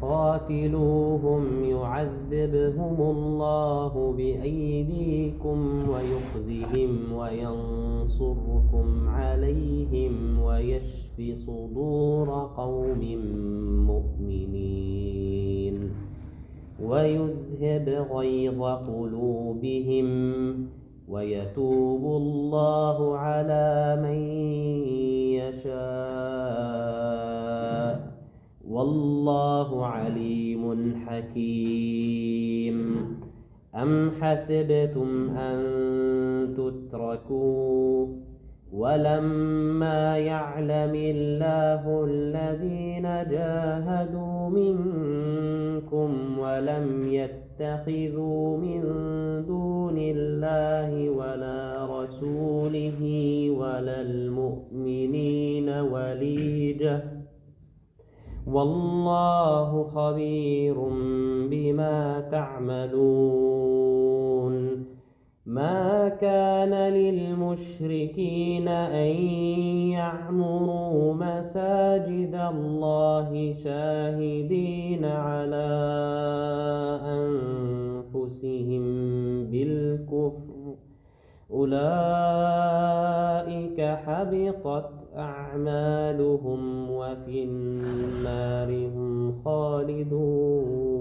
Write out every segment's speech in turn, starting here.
قاتلوهم يعذبهم الله بأيديكم ويخزهم وينصركم عليهم ويشف صدور قوم مؤمنين ويذهب غيظ قلوبهم ويتوب الله على من يشاء والله عليم حكيم. أم حسبتم أن تتركوا ولما يعلم الله الذين جاهدوا منكم ولم يتخذوا من دون الله ولا رسوله ولا المؤمنين وليجة والله خبير بما تعملون. ما كان للمشركين أن يعمروا مساجد الله شاهدين على أنفسهم بالكفر أولئك حبطت أعمالهم وفي النار هم خالدون.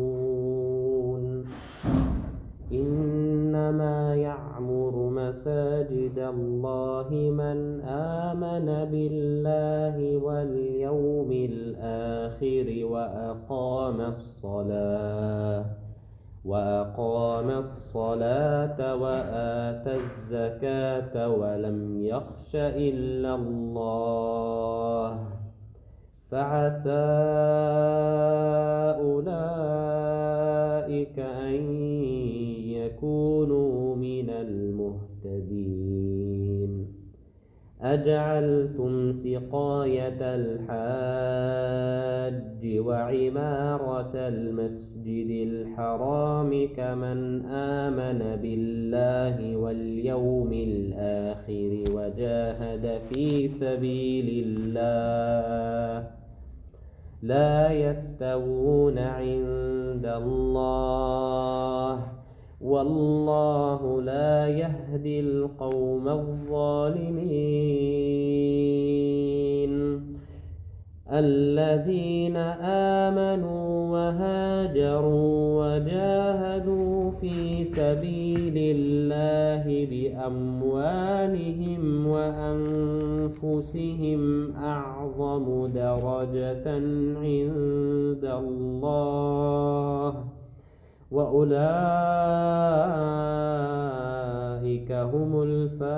إنما يعمر مساجد الله من آمن بالله واليوم الآخر وأقام الصلاة وآتى الزكاة ولم يخش إلا الله فعسى أولئك أن يكونوا من المهتدين. أجعلتم سقاية الحاج وعمارة المسجد الحرام كمن آمن بالله واليوم الآخر وجاهد في سبيل الله لا يستوون عند الله والله لا يهدي القوم الظالمين. الذين آمنوا وهاجروا وجاهدوا في سبيل الله بأموالهم وأنفسهم أعظم درجة عند الله وأولئك هم الفائزون.